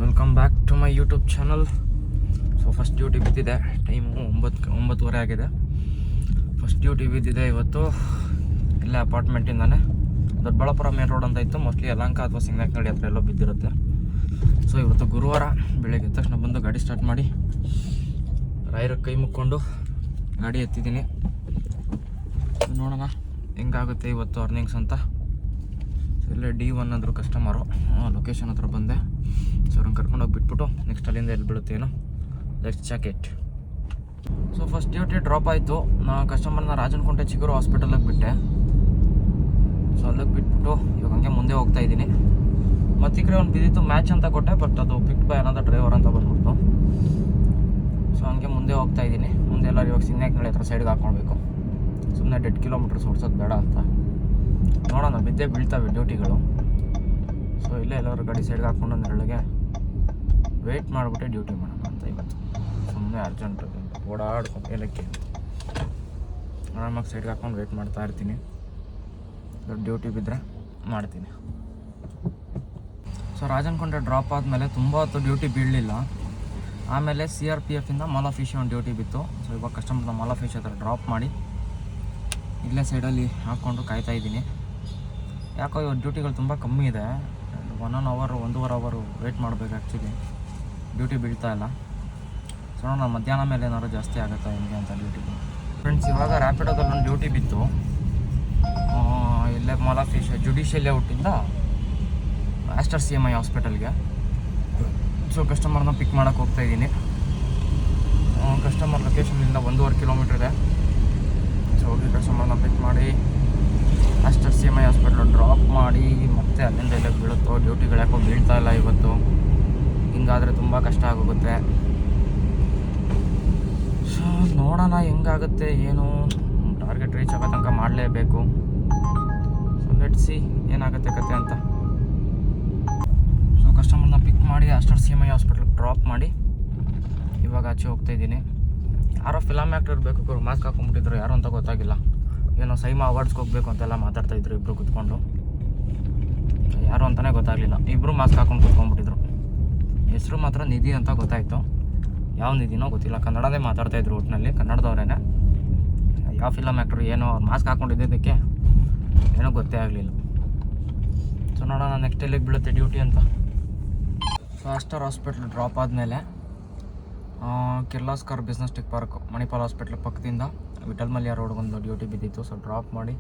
Welcome back to my YouTube channel. So first duty ಬಿದ್ದಿದೆ, time 9:09 ಆಗಿದೆ. First duty ಬಿದ್ದಿದೆ ಇವತ್ತು ಇಲ್ಲೇ ಅಪಾರ್ಟ್ಮೆಂಟಿಂದಾನೆ. ದೊಡ್ಡಬಳ್ಳಾಪುರ ಮೇನ್ ರೋಡ್ ಅಂತ ಇತ್ತು, ಮೋಸ್ಟ್ಲಿ ಯಲಹಂಕ ಅಥವಾ ಸಿಂಗನಹಳ್ಳಿ ಹತ್ರ ಎಲ್ಲೋ ಬಿದ್ದಿರುತ್ತೆ. ಸೊ ಇವತ್ತು ಗುರುವಾರ ಬೆಳಗ್ಗೆ ಎದ್ದ ತಕ್ಷಣ ಬಂದು ಗಾಡಿ ಸ್ಟಾರ್ಟ್ ಮಾಡಿ ರಾಯರ ಕೈ ಮುಕ್ಕೊಂಡು ಗಾಡಿ ಎತ್ತಿದ್ದೀನಿ. ನೋಡೋಣ ಹೆಂಗಾಗುತ್ತೆ ಇವತ್ತು ಅರ್ನಿಂಗ್ಸ್ ಅಂತ. ಇಲ್ಲೇ D1 ಅಂದರು ಕಸ್ಟಮರು, ಲೊಕೇಶನ್ ಹತ್ರ ಬಂದೆ. ಸೊ ಅವ್ರನ್ನ ಕರ್ಕೊಂಡೋಗಿ ಬಿಟ್ಬಿಟ್ಟು ನೆಕ್ಸ್ಟ್ ಅಲ್ಲಿಂದ ಎಲ್ಲಿ ಬೀಳುತ್ತೇನೋ let's check it. So first duty drop ಆಯಿತು. ನಾನು ಕಸ್ಟಮರ್ನ ರಾಜನಕುಂಟೆ ಚಿಗುರು ಹಾಸ್ಪಿಟಲಿಗೆ ಬಿಟ್ಟೆ. ಸೊ ಅಲ್ಲಿಗೆ ಬಿಟ್ಬಿಟ್ಟು ಇವಾಗ ಹಂಗೆ ಮುಂದೆ ಹೋಗ್ತಾ ಇದ್ದೀನಿ. ಮತ್ತು ಈ ಕಡೆ ಒಂದು ಬಿದ್ದಿತ್ತು ಮ್ಯಾಚ್ ಅಂತ ಕೊಟ್ಟೆ, ಬಟ್ ಅದು ಪಿಕ್ ಬೈ ಅನ್ನೋದು ಡ್ರೈವರ್ ಅಂತ ಬಂದ್ಬಿಡ್ತು. ಸೊ ಹಂಗೆ ಮುಂದೆ ಹೋಗ್ತಾ ಇದ್ದೀನಿ. ಮುಂದೆ ಎಲ್ಲರೂ ಇವಾಗ ಸಿಂಗನಹಳ್ಳಿ ಹತ್ರ ಸೈಡ್ಗೆ ಹಾಕ್ಕೊಳ್ಬೇಕು, ಸುಮ್ಮನೆ 10 ಕಿಲೋಮೀಟರ್ಸ್ ಓಡಿಸೋದು ಬೇಡ ಅಂತ. ನೋಡೋಣ, ಬಿದ್ದೇ ಬೀಳ್ತವೆ ಡ್ಯೂಟಿಗಳು. ಸೊ ಇಲ್ಲೇ ಎಲ್ಲರೂ ಗಾಡಿ ಸೈಡ್ಗೆ ಹಾಕ್ಕೊಂಡು ನೆರಳಿಗೆ ವೆಯ್ಟ್ ಮಾಡಿಬಿಟ್ಟೆ ಡ್ಯೂಟಿ ಮಾಡೋಣ ಅಂತ. ಇವತ್ತು ಸುಮ್ಮನೆ ಅರ್ಜೆಂಟ್ ಓಡಾಡ್ಕೊಂಡು ಏನಕ್ಕೆ ಆರಾಮಾಗಿ ಸೈಡ್ಗೆ ಹಾಕ್ಕೊಂಡು ವೆಯ್ಟ್ ಮಾಡ್ತಾ ಇರ್ತೀನಿ. ಡ್ಯೂಟಿ ಬಿದ್ದರೆ ಮಾಡ್ತೀನಿ. ಸೊ ರಾಜನಕುಂಟೆ ಡ್ರಾಪ್ ಆದಮೇಲೆ ತುಂಬ ಹೊತ್ತು ಡ್ಯೂಟಿ ಬೀಳಲಿಲ್ಲ. ಆಮೇಲೆ CRPF ಮಾಲ್ ಆಫ್ ಫಿಶ್ ಒಂದು ಡ್ಯೂಟಿ ಬಿತ್ತು. ಸೊ ಇವಾಗ ಕಸ್ಟಮರ್ನ ಮಾಲ್ ಆಫ್ ಫಿಶ್ ಹತ್ರ ಡ್ರಾಪ್ ಮಾಡಿ ಇಲ್ಲೇ ಸೈಡಲ್ಲಿ ಹಾಕ್ಕೊಂಡು ಕಾಯ್ತಾ ಇದ್ದೀನಿ. ಯಾಕೋ ಇವತ್ತು ಡ್ಯೂಟಿಗಳು ತುಂಬ ಕಮ್ಮಿ ಇದೆ. 1 ಅವರ್ 1.5 ಅವರ್ ವೆಯ್ಟ್ ಮಾಡಬೇಕು. ಆ್ಯಕ್ಚುಲಿ ಡ್ಯೂಟಿ ಬೀಳ್ತಾ ಇಲ್ಲ. ಸೊ ನಾನು ಮಧ್ಯಾಹ್ನ ಮೇಲೆ ಏನಾದ್ರು ಜಾಸ್ತಿ ಆಗುತ್ತಾ ಹೆಂಗೆ ಅಂತ ಡ್ಯೂಟಿಗಳು. ಫ್ರೆಂಡ್ಸ್, ಇವಾಗ ರ್ಯಾಪಿಡೋದಲ್ಲಿ ಒಂದು ಡ್ಯೂಟಿ ಬಿತ್ತು. ಇಲ್ಲೇ ಮಾಲ್ ಆಫ್ ಫಿಶ್ ಜುಡಿಷಿಯಲ್ ಲೇಔಟಿಂದ ಆಸ್ಟರ್ CMI ಹಾಸ್ಪಿಟಲ್ಗೆ. ಸೊ ಕಸ್ಟಮರ್ನ ಪಿಕ್ ಮಾಡೋಕ್ಕೆ ಹೋಗ್ತಾ ಇದ್ದೀನಿ. ಕಸ್ಟಮರ್ ಲೊಕೇಶನಿಂದ 1.5 ಕಿಲೋಮೀಟ್ರ್ ಇದೆ. ಸೊ ಹೋಗಿ ಕಸ್ಟಮರ್ನ ಪಿಕ್ ಮಾಡಿ ಆಸ್ಟರ್ CMI ಹಾಸ್ಪಿಟ್ಲು ಡ್ರಾಪ್ ಮಾಡಿ ಮತ್ತೆ ಅಲ್ಲಿಂದ ಎಲ್ಲ ಬೀಳುತ್ತೋ. ಡ್ಯೂಟಿಗಳು ಯಾಕೋ ಬೀಳ್ತಾ ಇಲ್ಲ ಇವತ್ತು. ಹಿಂಗಾದರೆ ತುಂಬ ಕಷ್ಟ ಆಗೋಗುತ್ತೆ. ಸೊ ನೋಡೋಣ ಹೆಂಗಾಗುತ್ತೆ ಏನು. ಟಾರ್ಗೆಟ್ ರೀಚ್ ಆಗೋ ತನಕ ಮಾಡಲೇಬೇಕು. ಸೊ ಲೆಟ್ಸ್ ಸಿ ಏನಾಗುತ್ತೆ ಕತೆ ಅಂತ. ಸೊ ಕಸ್ಟಮರ್ನ ಪಿಕ್ ಮಾಡಿ ಆಸ್ಟರ್ CMI ಹಾಸ್ಪಿಟ್ಲಿಗೆ ಡ್ರಾಪ್ ಮಾಡಿ ಇವಾಗ ಆಚೆ ಹೋಗ್ತಾ ಇದ್ದೀನಿ. ಯಾರೋ ಫಿಲಮ್ ಆ್ಯಕ್ಟರ್ ಇರಬೇಕು, ಮಾಸ್ಕ್ ಹಾಕೊಂಡ್ಬಿಟ್ಟಿದ್ರು, ಯಾರು ಅಂತ ಗೊತ್ತಾಗಿಲ್ಲ. ಏನೋ ಸೈಮಾ ಅವಾರ್ಡ್ಸ್ಗೆ ಹೋಗ್ಬೇಕು ಅಂತೆಲ್ಲ ಮಾತಾಡ್ತಾಯಿದ್ರು ಇಬ್ಬರು ಕೂತ್ಕೊಂಡು. ಯಾರು ಅಂತಲೇ ಗೊತ್ತಾಗಲಿಲ್ಲ. ಇಬ್ಬರು ಮಾಸ್ಕ್ ಹಾಕೊಂಡು ಕೂತ್ಕೊಂಡ್ಬಿಟ್ಟಿದ್ರು. ಹೆಸರು ಮಾತ್ರ ನಿಧಿ ಅಂತ ಗೊತ್ತಾಯಿತು. ಯಾವ ನಿಧಿನೋ ಗೊತ್ತಿಲ್ಲ. ಕನ್ನಡದೇ ಮಾತಾಡ್ತಾಯಿದ್ರು, ಒಟ್ಟಿನಲ್ಲಿ ಕನ್ನಡದವ್ರೇ. ಯಾವ ಫಿಲಮ್ ಆ್ಯಕ್ಟ್ರು ಏನೋ ಅವ್ರು ಮಾಸ್ಕ್ ಹಾಕ್ಕೊಂಡಿದ್ದಕ್ಕೆ ಏನೋ ಗೊತ್ತೇ ಆಗಲಿಲ್ಲ. ಸೊ ನೋಡೋಣ ನೆಕ್ಸ್ಟ್ ಎಲ್ಲಿಗೆ ಬೀಳುತ್ತೆ ಡ್ಯೂಟಿ ಅಂತ. ಸೊ ಆಸ್ಟರ್ ಹಾಸ್ಪಿಟ್ಲ್ ಡ್ರಾಪ್ ಆದಮೇಲೆ Kirloskar business tech park Manipal hospital ಪಕ್ಕದಿಂದ ವಿಠಲ್ ಮಲ್ಯ ರೋಡ್ಗೊಂದು ಡ್ಯೂಟಿ ಬಿದ್ದಿತ್ತು. ಸೊ ಡ್ರಾಪ್ ಮಾಡಿ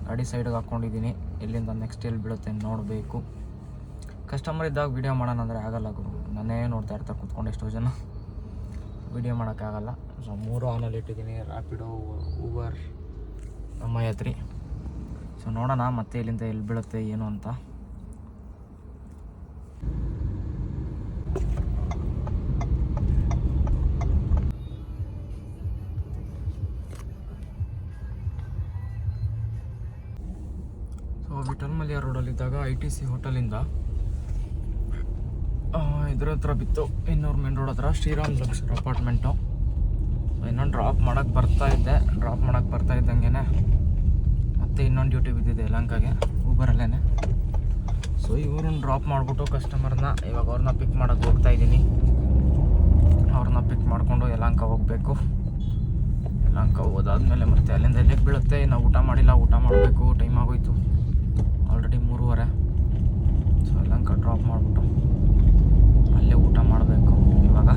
ಗಾಡಿ ಸೈಡ್ಗೆ ಹಾಕ್ಕೊಂಡಿದ್ದೀನಿ. ಎಲ್ಲಿಂದ ನೆಕ್ಸ್ಟ್ ಎಲ್ಲಿ ಬೀಳುತ್ತೆ ನೋಡಬೇಕು. ಕಸ್ಟಮರ್ ಇದ್ದಾಗ ವೀಡಿಯೋ ಮಾಡೋಣ ಅಂದರೆ ಆಗಲ್ಲ ಗುರು. ನಾನೇ ನೋಡ್ತಾ ಇರ್ತಾರೆ ಕೂತ್ಕೊಂಡು ಎಷ್ಟೋ ಜನ. ವೀಡಿಯೋ ಮಾಡೋಕ್ಕಾಗಲ್ಲ. ಸೊ 3 ಆನಲ್ಲಿ ಇಟ್ಟಿದ್ದೀನಿ, ರ್ಯಾಪಿಡೋ, ಊಬರ್, MI3. ಸೊ ನೋಡೋಣ ಮತ್ತೆ ಇಲ್ಲಿಂದ ಎಲ್ಲಿ ಬೀಳುತ್ತೆ ಏನು ಅಂತ. ವಿಠಲ್ ಮಲ್ಯ ರೋಡಲ್ಲಿದ್ದಾಗ ITC ಹೋಟೆಲಿಂದ ಇದ್ರ ಹತ್ರ ಬಿತ್ತು, ಇನ್ನೂರು ಮೇನ್ ರೋಡ್ ಹತ್ರ ಶ್ರೀರಾಮ್ ಲಕ್ಷರ್ ಅಪಾರ್ಟ್ಮೆಂಟು. ಇನ್ನೊಂದು ಡ್ರಾಪ್ ಮಾಡೋಕ್ಕೆ ಬರ್ತಾ ಇದ್ದಂಗೆ ಮತ್ತೆ ಇನ್ನೊಂದು ಡ್ಯೂಟಿ ಬಿದ್ದಿದೆ ಯಲಹಂಕಗೆ ಊಬರಲ್ಲೇ. ಸೊ ಇವ್ರನ್ನ ಡ್ರಾಪ್ ಮಾಡಿಬಿಟ್ಟು ಕಸ್ಟಮರ್ನ ಇವಾಗ ಅವ್ರನ್ನ ಪಿಕ್ ಮಾಡೋಕ್ಕೆ ಹೋಗ್ತಾ ಇದ್ದೀನಿ. ಅವ್ರನ್ನ ಪಿಕ್ ಮಾಡಿಕೊಂಡು ಯಲಹಂಕ ಹೋಗಬೇಕು. ಯಲಹಂಕ ಹೋದಾದ್ಮೇಲೆ ಮತ್ತೆ ಅಲ್ಲಿಂದ ಎಲ್ಲಿಗೆ ಬೀಳುತ್ತೆ. ನಾವು ಊಟ ಮಾಡಿಲ್ಲ, ಊಟ ಮಾಡಬೇಕು. ಟೈಮ್ ಆಗೋಯ್ತು ಆಲ್ರೆಡಿ 3:30. ಸೊ ಯಲಹಂಕ ಡ್ರಾಪ್ ಮಾಡಿಬಿಟ್ಟು ಅಲ್ಲೇ ಊಟ ಮಾಡಬೇಕು ಇವಾಗ.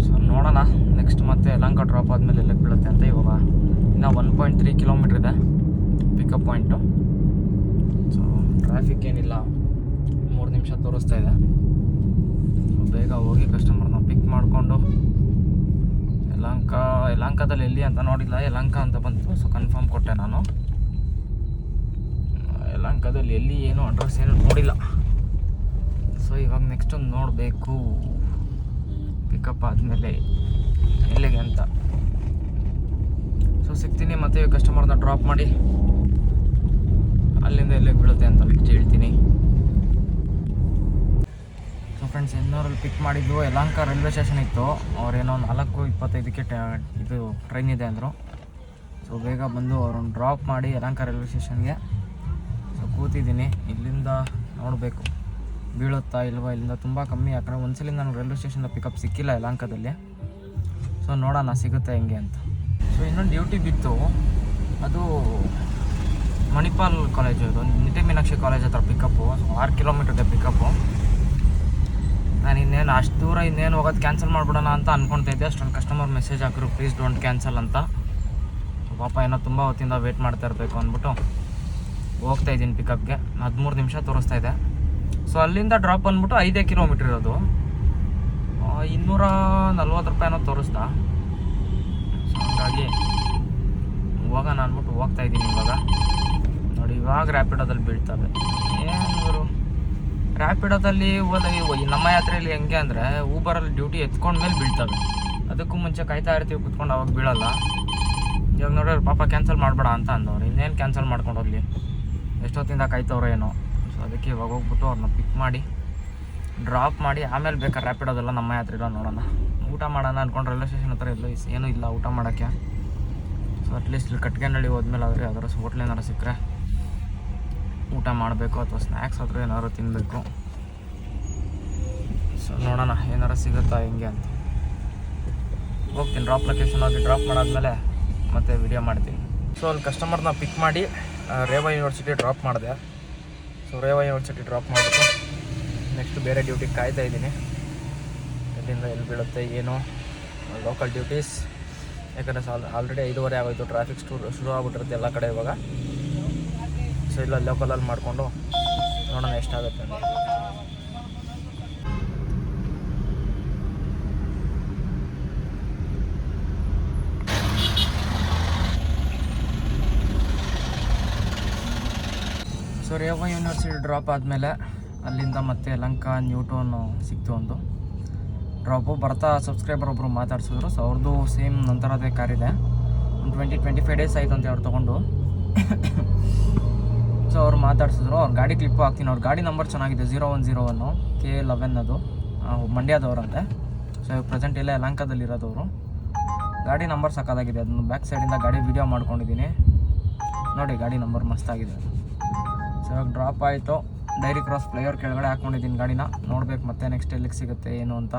ಸೊ ನೋಡೋಣ ನೆಕ್ಸ್ಟ್ ಮತ್ತೆ ಯಲಹಂಕ ಡ್ರಾಪ್ ಆದಮೇಲೆ ಎಲ್ಲಿಗೆ ಬೀಳುತ್ತೆ ಅಂತ. ಇವಾಗ ಇನ್ನು 1.3 ಕಿಲೋಮೀಟ್ರ್ ಇದೆ ಪಿಕಪ್ ಪಾಯಿಂಟು. ಸೊ ಟ್ರಾಫಿಕ್ ಏನಿಲ್ಲ, 3 ನಿಮಿಷ ತೋರಿಸ್ತಾ ಇದೆ. ಸೊ ಬೇಗ ಹೋಗಿ ಕಸ್ಟಮರ್ನ ಪಿಕ್ ಮಾಡಿಕೊಂಡು ಯಲಹಂಕದಲ್ಲಿ ಎಲ್ಲಿ ಅಂತ ನೋಡಿಲ್ಲ, ಯಲಹಂಕ ಅಂತ ಬಂತು. ಸೊ ಕನ್ಫರ್ಮ್ ಕೊಟ್ಟೆ ನಾನು. ಯಲಹಂಕದಲ್ಲಿ ಎಲ್ಲಿ ಏನು ಅಡ್ರೆಸ್ ಏನು ನೋಡಿಲ್ಲ. ಸೊ ಇವಾಗ ನೆಕ್ಸ್ಟ್ ಒಂದು ನೋಡಬೇಕು ಪಿಕಪ್ ಆದಮೇಲೆ ಎಲ್ಲಿಗೆ ಅಂತ. ಸೊ ಸಿಗ್ತೀನಿ ಮತ್ತೆ ಕಸ್ಟಮರ್ನ ಡ್ರಾಪ್ ಮಾಡಿ ಅಲ್ಲಿಂದ ಎಲ್ಲಿಗೆ ಬೀಳುತ್ತೆ ಅಂತ ನೆಕ್ಸ್ಟ್ ಹೇಳ್ತೀನಿ. ಸೊ ಫ್ರೆಂಡ್ಸ್, ಇನ್ನೂರಲ್ಲಿ ಪಿಕ್ ಮಾಡಿದ್ದು ಯಲಹಂಕ ರೈಲ್ವೆ ಸ್ಟೇಷನ್ ಇತ್ತು. ಅವ್ರೇನೋ 4:25ಕ್ಕೆ ಇದು ಟ್ರೈನ್ ಇದೆ ಅಂದರು. ಸೊ ಬೇಗ ಬಂದು ಅವ್ರನ್ನ ಡ್ರಾಪ್ ಮಾಡಿ ಯಲಹಂಕ ರೈಲ್ವೆ ಸ್ಟೇಷನ್ಗೆ. ಸೊ ಕೂತಿದ್ದೀನಿ. ಇಲ್ಲಿಂದ ನೋಡಬೇಕು ಬೀಳುತ್ತಾ ಇಲ್ವಾ ಇಲ್ಲಿಂದ ತುಂಬ ಕಮ್ಮಿ. ಯಾಕಂದರೆ ಒಂದ್ಸಲ ನನಗೆ ರೈಲ್ವೆ ಸ್ಟೇಷನ್ದ ಪಿಕಪ್ ಸಿಕ್ಕಿಲ್ಲ ಯಲಹಂಕದಲ್ಲಿ. ಸೊ ನೋಡೋಣ ಸಿಗುತ್ತೆ ಹೆಂಗೆ ಅಂತ. ಸೊ ಇನ್ನೊಂದು ಡ್ಯೂಟಿ ಬಿತ್ತು, ಅದು ಮಣಿಪಾಲ್ ಕಾಲೇಜು, ಅದು ನಿಟ್ಟೆ ಮೀನಾಕ್ಷಿ ಕಾಲೇಜ್ ಹತ್ರ ಪಿಕಪ್ಪು. 6 ಕಿಲೋಮೀಟರ್ಗೆ ಪಿಕಪ್ಪು. ನಾನು ಇನ್ನೇನು ಅಷ್ಟು ದೂರ ಇನ್ನೇನು ಹೋಗೋದು ಕ್ಯಾನ್ಸಲ್ ಮಾಡಿಬಿಡೋಣ ಅಂತ ಅಂದ್ಕೊಳ್ತಾ ಅಷ್ಟೊಂದು ಕಸ್ಟಮರ್ ಮೆಸೇಜ್ ಹಾಕಿದ್ರು ಪ್ಲೀಸ್ ಡೋಂಟ್ ಕ್ಯಾನ್ಸಲ್ ಅಂತ. ಪಾಪ ಏನೋ ತುಂಬ ಹೊತ್ತಿಂದ ವೆಯ್ಟ್ ಮಾಡ್ತಾ ಇರಬೇಕು ಅಂದ್ಬಿಟ್ಟು ಹೋಗ್ತಾ ಇದ್ದೀನಿ ಪಿಕಪ್ಗೆ. 13 ನಿಮಿಷ ತೋರಿಸ್ತಾ ಇದೆ. ಸೊ ಅಲ್ಲಿಂದ ಡ್ರಾಪ್ ಅಂದ್ಬಿಟ್ಟು 5 ಕಿಲೋಮೀಟ್ರ್ ಇರೋದು, 240 ರೂಪಾಯಿನೋ ತೋರಿಸ್ತಾ. ಸೊ ಹಾಗಾಗಿ ಹೋಗೋಣ ಅಂದ್ಬಿಟ್ಟು ಹೋಗ್ತಾ ಇದ್ದೀನಿ ಇವಾಗ. ನೋಡಿ ಇವಾಗ ರ್ಯಾಪಿಡೋದಲ್ಲಿ ಬೀಳ್ತವೆ. ಏನು ರ್ಯಾಪಿಡೋದಲ್ಲಿ ನಮ್ಮ ಯಾತ್ರೆಯಲ್ಲಿ ಹೆಂಗೆ ಅಂದರೆ ಊಬರಲ್ಲಿ ಡ್ಯೂಟಿ ಎತ್ಕೊಂಡ್ಮೇಲೆ ಬೀಳ್ತವೆ. ಅದಕ್ಕೂ ಮುಂಚೆ ಕಾಯ್ತಾ ಇರ್ತೀವಿ ಕುತ್ಕೊಂಡು, ಅವಾಗ ಬೀಳಲ್ಲ. ಇವಾಗ ನೋಡಿದ್ರೆ ಪಾಪ ಕ್ಯಾನ್ಸಲ್ ಮಾಡಬೇಡ ಅಂತ ಅಂದವ್ರು. ಇನ್ನೇನು ಕ್ಯಾನ್ಸಲ್ ಮಾಡ್ಕೊಂಡು ಹೋಗಲಿ, ಎಷ್ಟೊತ್ತಿಂದ ಕಾಯ್ತವ್ರೋ ಏನೋ. ಸೊ ಅದಕ್ಕೆ ಇವಾಗ ಹೋಗ್ಬಿಟ್ಟು ಅವ್ರನ್ನ ಪಿಕ್ ಮಾಡಿ ಡ್ರಾಪ್ ಮಾಡಿ ಆಮೇಲೆ ಬೇಕಾದ್ರೆ ರ್ಯಾಪಿಡೋದೆಲ್ಲ ನಮ್ಮ ಯಾತ್ರೆ ಇಲ್ಲ ನೋಡೋಣ. ಊಟ ಮಾಡೋಣ ಅಂದ್ಕೊಂಡು ರೈಲ್ವೆ ಸ್ಟೇಷನ್ ಹತ್ರ ಎಲ್ಲೂ ಏನೂ ಇಲ್ಲ ಊಟ ಮಾಡೋಕ್ಕೆ. ಸೊ ಅಟ್ಲೀಸ್ಟ್ ಇಲ್ಲಿ ಕಟ್ಗೆನಳ್ಳಿ ಹೋದ್ಮೇಲೆ ಆದರೆ ಯಾವ್ದಾರು ಹೋಟ್ಲ್ ಏನಾರು ಸಿಕ್ಕರೆ ಊಟ ಮಾಡಬೇಕು, ಅಥವಾ ಸ್ನ್ಯಾಕ್ಸ್ ಆದರೂ ಏನಾದ್ರು ತಿನ್ನಬೇಕು. ಸೊ ನೋಡೋಣ ಏನಾರು ಸಿಗುತ್ತಾ ಹೆಂಗೆ ಅಂತ. ಹೋಗ್ತೀನಿ ಡ್ರಾಪ್ ಲೊಕೇಶನ್ ಹೋಗಿ ಡ್ರಾಪ್ ಮಾಡಾದ್ಮೇಲೆ ಮತ್ತೆ ವಿಡಿಯೋ ಮಾಡ್ತೀನಿ. ಸೊ ಅಲ್ಲಿ ಕಸ್ಟಮರ್ನ ಪಿಕ್ ಮಾಡಿ ರೇವಾ ಯೂನಿವರ್ಸಿಟಿ ಡ್ರಾಪ್ ಮಾಡಿದೆ. ಸೊ ರೇವಾ ಯೂನಿವರ್ಸಿಟಿ ಡ್ರಾಪ್ ಮಾಡಿಬಿಟ್ಟು ನೆಕ್ಸ್ಟ್ ಬೇರೆ ಡ್ಯೂಟಿಗೆ ಕಾಯ್ತಾ ಇದ್ದೀನಿ. ಎಲ್ಲಿಂದ ಎಲ್ಲಿ ಬೀಳುತ್ತೆ ಏನು ಲೋಕಲ್ ಡ್ಯೂಟೀಸ್. ಯಾಕಂದರೆ ಆಲ್ರೆಡಿ 5:30 ಆಗೋಯ್ತು, ಟ್ರಾಫಿಕ್ ಶುರು ಆಗ್ಬಿಟ್ಟಿರುತ್ತೆ ಎಲ್ಲ ಕಡೆ ಇವಾಗ. ಸೊ ಇಲ್ಲ ಲೋಕಲಲ್ಲಿ ಮಾಡಿಕೊಂಡು ನೋಡೋಣ ಎಷ್ಟಾಗುತ್ತೆ ಅಂತ. ಸೊ ರೇವಾ ಯೂನಿವರ್ಸಿಟಿ ಡ್ರಾಪ್ ಆದಮೇಲೆ ಅಲ್ಲಿಂದ ಮತ್ತೆ ಯಲಹಂಕ ನ್ಯೂಟೌನು ಸಿಕ್ತು ಒಂದು ಡ್ರಾಪು. ಬರ್ತಾ ಸಬ್ಸ್ಕ್ರೈಬರ್ ಒಬ್ಬರು ಮಾತಾಡ್ಸಿದ್ರು. ಸೊ ಅವ್ರದ್ದು ಸೇಮ್ ನಂತರದೇ ಕಾರಿದೆ. ಒಂದು 20-25 ಡೇಸ್ ಆಯಿತು ಅಂತ ಅವ್ರು ತೊಗೊಂಡು. ಸೊ ಅವ್ರು ಮಾತಾಡ್ಸಿದ್ರು. ಅವ್ರ ಗಾಡಿ ಕ್ಲಿಪ್ಪು ಹಾಕ್ತೀನಿ. ಅವ್ರ ಗಾಡಿ ನಂಬರ್ ಚೆನ್ನಾಗಿದೆ, 0101 K11 ಅದು, ಮಂಡ್ಯದವ್ರಂತೆ. ಸೊ ಪ್ರೆಸೆಂಟ್ ಇಲ್ಲ ಯಲಹಂಕದಲ್ಲಿರೋದವರು. ಗಾಡಿ ನಂಬರ್ ಸಾಕಾಗಿದೆ. ಅದನ್ನು ಬ್ಯಾಕ್ ಸೈಡಿಂದ ಗಾಡಿ ವೀಡಿಯೋ ಮಾಡ್ಕೊಂಡಿದ್ದೀನಿ ನೋಡಿ. ಗಾಡಿ ನಂಬರ್ ಮಸ್ತಾಗಿದೆ. ಸೊ ಇವಾಗ ಡ್ರಾಪ್ ಆಯಿತು. ಡೈರಿ ಕ್ರಾಸ್ ಫ್ಲೈಓವರ್ ಕೆಳಗಡೆ ಹಾಕ್ಕೊಂಡಿದ್ದೀನಿ ಗಾಡಿನ. ನೋಡ್ಬೇಕು ಮತ್ತೆ ನೆಕ್ಸ್ಟ್ ಎಲ್ಲಿಗೆ ಸಿಗುತ್ತೆ ಏನು ಅಂತ.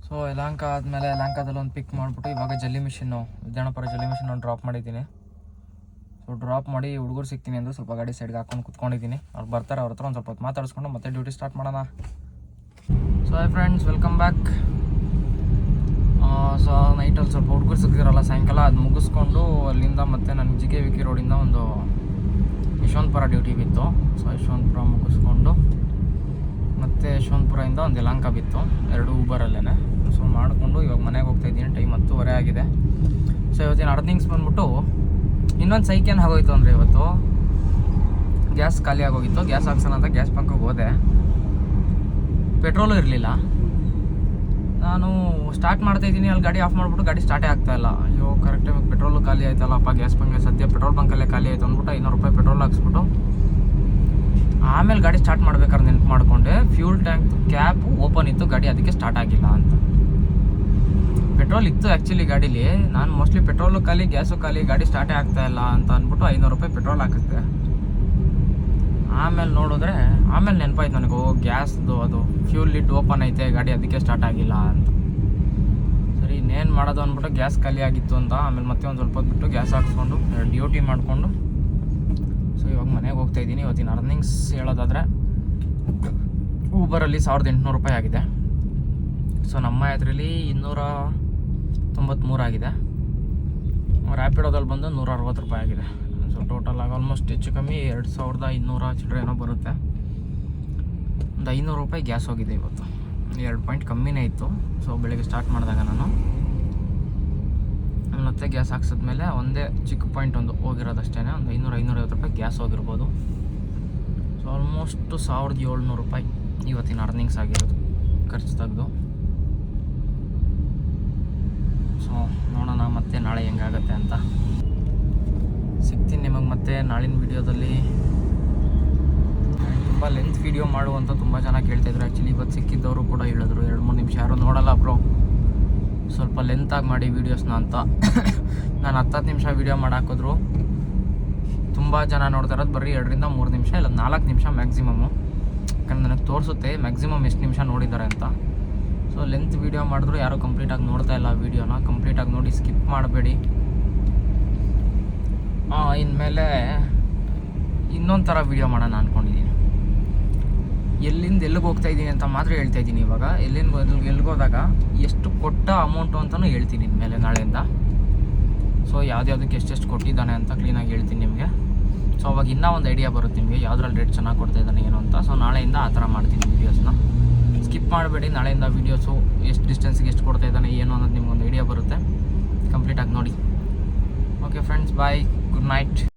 ಸೊ ಯಲಹಂಕ ಆದಮೇಲೆ ಯಲಹಂಕದಲ್ಲಿ ಒಂದು ಪಿಕ್ ಮಾಡಿಬಿಟ್ಟು ಇವಾಗ ಜಲ್ಲಿ ಮಿಷಿನ್ನು ವಿದ್ಯಾನಪುರ ಜಲ್ಲಿ ಮಿಷಿನ್ ಒಂದು ಡ್ರಾಪ್ ಮಾಡಿದ್ದೀನಿ. ಸೊ ಡ್ರಾಪ್ ಮಾಡಿ ಹುಡುಗರು ಸಿಗ್ತೀನಿ ಅಂದರೆ ಸ್ವಲ್ಪ ಗಾಡಿ ಸೈಡ್ಗೆ ಹಾಕ್ಕೊಂಡು ಕುತ್ಕೊಂಡಿದ್ದೀನಿ. ಅವ್ರು ಬರ್ತಾರೆ, ಅವ್ರ ಹತ್ರ ಒಂದು ಸ್ವಲ್ಪ ಹೊತ್ತು ಮಾತಾಡಿಸ್ಕೊಂಡು ಮತ್ತೆ ಡ್ಯೂಟಿ ಸ್ಟಾರ್ಟ್ ಮಾಡೋಣ. So hi friends, welcome back. So ನೈಟಲ್ಲಿ ಸ್ವಲ್ಪ ಹುಡುಗರು ಸಿಗ್ತಿರಲ್ಲ ಸಾಯಂಕಾಲ, ಅದು ಮುಗಿಸ್ಕೊಂಡು ಅಲ್ಲಿಂದ ಮತ್ತೆ ನನಗೆ JKVK ರೋಡಿಂದ ಒಂದು ಯಶವಂತಪುರ ಡ್ಯೂಟಿ ಬಿತ್ತು. ಸೊ ಯಶವಂತಪುರ ಮುಗಿಸ್ಕೊಂಡು ಮತ್ತು ಯಶವಂತಪುರದಿಂದ ಒಂದು ಯಲಹಂಕ ಬಿತ್ತು, 2 ಊಬರಲ್ಲೇ. ಸೊ ಮಾಡಿಕೊಂಡು ಇವಾಗ ಮನೆಗೆ ಹೋಗ್ತಾಯಿದ್ದೀನಿ. ಟೈಮ್ 10:30 ಆಗಿದೆ. ಸೊ ಇವತ್ತಿನ ಅರ್ನಿಂಗ್ಸ್ ಬಂದ್ಬಿಟ್ಟು ಇನ್ನೊಂದು ಸೈಕೇನು ಆಗೋಯ್ತು ಅಂದರೆ ಇವತ್ತು ಗ್ಯಾಸ್ ಖಾಲಿ ಆಗೋಗಿತ್ತು. ಗ್ಯಾಸ್ ಹಾಕ್ಸೋಣ ಅಂತ ಗ್ಯಾಸ್ ಬಂಕಿಗೆ ಹೋದೆ, ಪೆಟ್ರೋಲು ಇರಲಿಲ್ಲ. ನಾನು ಸ್ಟಾರ್ಟ್ ಮಾಡ್ತಾಯಿದ್ದೀನಿ, ಅಲ್ಲಿ ಗಾಡಿ ಆಫ್ ಮಾಡಿಬಿಟ್ಟು ಗಾಡಿ ಸ್ಟಾರ್ಟೇ ಆಗ್ತಾಯಿಲ್ಲ. ಅಯ್ಯೋ ಕರೆಕ್ಟಾಗಿ ಪೆಟ್ರೋಲು ಖಾಲಿ ಆಯ್ತಲ್ಲಪ್ಪ, ಗ್ಯಾಸ್ ಬಂಕ್ ಸದ್ಯ ಪೆಟ್ರೋಲ್ ಬಂಕಲ್ಲೇ ಖಾಲಿ ಆಯಿತು ಅಂದ್ಬಿಟ್ಟು 500 ರೂಪಾಯಿ ಪೆಟ್ರೋಲ್ ಹಾಕ್ಸ್ಬಿಟ್ಟು ಆಮೇಲೆ ಗಾಡಿ ಸ್ಟಾರ್ಟ್ ಮಾಡ್ಬೇಕಾದ್ರೆ ನೆನ್ಪು ಮಾಡಿಕೊಂಡೆ ಫ್ಯೂಲ್ ಟ್ಯಾಂಕ್ ಕ್ಯಾಪ್ ಓಪನ್ ಇತ್ತು ಗಾಡಿ, ಅದಕ್ಕೆ ಸ್ಟಾರ್ಟ್ ಆಗಿಲ್ಲ ಅಂತ. ಪೆಟ್ರೋಲ್ ಇತ್ತು ಆ್ಯಕ್ಚುಲಿ ಗಾಡೀಲಿ. ನಾನು ಮೋಸ್ಟ್ಲಿ ಪೆಟ್ರೋಲು ಖಾಲಿ ಗ್ಯಾಸು ಖಾಲಿ, ಗಾಡಿ ಸ್ಟಾರ್ಟೇ ಆಗ್ತಾಯಿಲ್ಲ ಅಂತ ಅಂದ್ಬಿಟ್ಟು 500 ರೂಪಾಯಿ ಪೆಟ್ರೋಲ್ ಹಾಕಿಸ್ದೆ. ಆಮೇಲೆ ನೋಡಿದ್ರೆ ಆಮೇಲೆ ನೆನಪಾಯ್ತು ನನಗೆ, ಗ್ಯಾಸ್ದು ಅದು ಫ್ಯೂಲ್ ಲಿಡ್ ಓಪನ್ ಐತೆ ಗಾಡಿ, ಅದಕ್ಕೆ ಸ್ಟಾರ್ಟ್ ಆಗಿಲ್ಲ ಅಂತ. ಸರಿ ಇನ್ನೇನು ಮಾಡೋದು ಅಂದ್ಬಿಟ್ಟು ಗ್ಯಾಸ್ ಖಾಲಿ ಆಗಿತ್ತು ಅಂತ ಆಮೇಲೆ ಮತ್ತೆ ಒಂದು ಸ್ವಲ್ಪ ಹೊತ್ತು ಬಿಟ್ಟು ಗ್ಯಾಸ್ ಹಾಕ್ಸ್ಕೊಂಡು ಡ್ಯೂಟಿ ಮಾಡಿಕೊಂಡು ಸೊ ಇವಾಗ ಮನೆಗೆ ಹೋಗ್ತಾಯಿದ್ದೀನಿ. ಇವತ್ತಿನ ಅರ್ನಿಂಗ್ಸ್ ಹೇಳೋದಾದರೆ ಊಬರಲ್ಲಿ 1800 ರೂಪಾಯಿ ಆಗಿದೆ. ಸೊ ನಮ್ಮ ಯಾತ್ರೆಯಲ್ಲಿ 293 ಆಗಿದೆ. ರ್ಯಾಪಿಡೋದಲ್ಲಿ ಬಂದು 160 ರೂಪಾಯಿ ಆಗಿದೆ. ಸೊ ಟೋಟಲ್ ಆಗಿ ಆಲ್ಮೋಸ್ಟ್ ಹೆಚ್ಚು ಕಮ್ಮಿ 2200 ಚಿಲ್ಲರೆ ಏನೋ ಬರುತ್ತೆ. ಒಂದು 500 ರೂಪಾಯಿ ಗ್ಯಾಸ್ ಹೋಗಿದೆ ಇವತ್ತು. 2 ಪಾಯಿಂಟ್ ಕಮ್ಮಿನೇ ಇತ್ತು. ಸೊ ಬೆಳಗ್ಗೆ ಸ್ಟಾರ್ಟ್ ಮಾಡಿದಾಗ ನಾನು ಮತ್ತೆ ಗ್ಯಾಸ್ ಹಾಕ್ಸಿದ್ಮೇಲೆ ಒಂದೇ ಚಿಕ್ಕ ಪಾಯಿಂಟ್ ಒಂದು ಹೋಗಿರೋದಷ್ಟೇ, ಒಂದು 500-550 ರೂಪಾಯಿ ಗ್ಯಾಸ್ ಹೋಗಿರ್ಬೋದು. ಸೊ ಆಲ್ಮೋಸ್ಟ್ 1700 ರೂಪಾಯಿ ಇವತ್ತಿನ ಅರ್ನಿಂಗ್ಸ್ ಆಗಿರೋದು ಖರ್ಚು ತೆಗೆದು. ಸೊ ನೋಡೋಣ ಮತ್ತೆ ನಾಳೆ ಹೆಂಗಾಗತ್ತೆ ಅಂತ. ಸಿಗ್ತೀನಿ ನಿಮಗೆ ಮತ್ತೆ ನಾಳಿನ ವೀಡಿಯೋದಲ್ಲಿ. ತುಂಬ ಲೆಂತ್ ವೀಡಿಯೋ ಮಾಡುವಂತ ತುಂಬ ಜನ ಕೇಳ್ತಾಯಿದ್ರು. ಆ್ಯಕ್ಚುಲಿ ಇವತ್ತು ಸಿಕ್ಕಿದ್ದವರು ಕೂಡ ಹೇಳಿದ್ರು 2-3 ನಿಮಿಷ ಯಾರು ನೋಡಲ್ಲ ಬ್ರೋ, ಸ್ವಲ್ಪ ಲೆಂತಾಗಿ ಮಾಡಿ ವೀಡಿಯೋಸ್ನ ಅಂತ. ನಾನು 10 ನಿಮಿಷ ವೀಡಿಯೋ ಮಾಡಾಕಿದ್ರು ತುಂಬ ಜನ ನೋಡ್ತಾ ಇರೋದು ಬರೀ 2-3 ನಿಮಿಷ, ಇಲ್ಲ 4 ನಿಮಿಷ ಮ್ಯಾಕ್ಸಿಮಮ್ಮು. ಯಾಕಂದ್ರೆ ನನಗೆ ತೋರಿಸುತ್ತೆ ಮ್ಯಾಕ್ಸಿಮಮ್ ಎಷ್ಟು ನಿಮಿಷ ನೋಡಿದ್ದಾರೆ ಅಂತ. ಸೊ ಲೆಂತ್ ವೀಡಿಯೋ ಮಾಡಿದ್ರು ಯಾರೂ ಕಂಪ್ಲೀಟಾಗಿ ನೋಡ್ತಾ ಇಲ್ಲ ವೀಡಿಯೋನ. ಕಂಪ್ಲೀಟಾಗಿ ನೋಡಿ ಸ್ಕಿಪ್ ಮಾಡಬೇಡಿ. ಇನ್ಮೇಲೆ ಇನ್ನೊಂದು ಥರ ವೀಡಿಯೋ ಮಾಡೋಣ ಅಂದ್ಕೊಂಡಿದ್ದೀನಿ. ಎಲ್ಲಿಂದ ಎಲ್ಲಿಗೆ ಹೋಗ್ತಾ ಇದ್ದೀನಿ ಅಂತ ಮಾತ್ರ ಹೇಳ್ತಾ ಇದ್ದೀನಿ ಇವಾಗ. ಎಲ್ಲಿಗೋದಾಗ ಎಷ್ಟು ಕೊಟ್ಟ ಅಮೌಂಟು ಅಂತಲೂ ಹೇಳ್ತೀನಿ ಇನ್ಮೇಲೆ ನಾಳೆಯಿಂದ. ಸೊ ಯಾವ್ದ್ಯಾವ್ದಕ್ಕೆ ಎಷ್ಟೆಷ್ಟು ಕೊಟ್ಟಿದ್ದಾನೆ ಅಂತ ಕ್ಲೀನಾಗಿ ಹೇಳ್ತೀನಿ ನಿಮಗೆ. ಸೊ ಅವಾಗ ಇನ್ನೂ ಒಂದು ಐಡಿಯಾ ಬರುತ್ತೆ ನಿಮಗೆ ಯಾವುದ್ರಲ್ಲಿ ರೇಟ್ ಚೆನ್ನಾಗಿ ಕೊಡ್ತಾ ಇದ್ದಾನೆ ಏನು ಅಂತ. ಸೊ ನಾಳೆಯಿಂದ ಆ ಥರ ಮಾಡ್ತೀನಿ ವೀಡಿಯೋಸ್ನ. ಸ್ಕಿಪ್ ಮಾಡಬೇಡಿ. ನಾಳೆಯಿಂದ ವೀಡಿಯೋಸು ಎಷ್ಟು ಡಿಸ್ಟೆನ್ಸ್ಗೆ ಎಷ್ಟು ಕೊಡ್ತಾ ಇದ್ದಾನೆ ಏನು ಅನ್ನೋದು ನಿಮ್ಗೊಂದು ಐಡಿಯಾ ಬರುತ್ತೆ. ಕಂಪ್ಲೀಟಾಗಿ ನೋಡಿ. ಓಕೆ ಫ್ರೆಂಡ್ಸ್, ಬಾಯ್, ಗುಡ್ ನೈಟ್.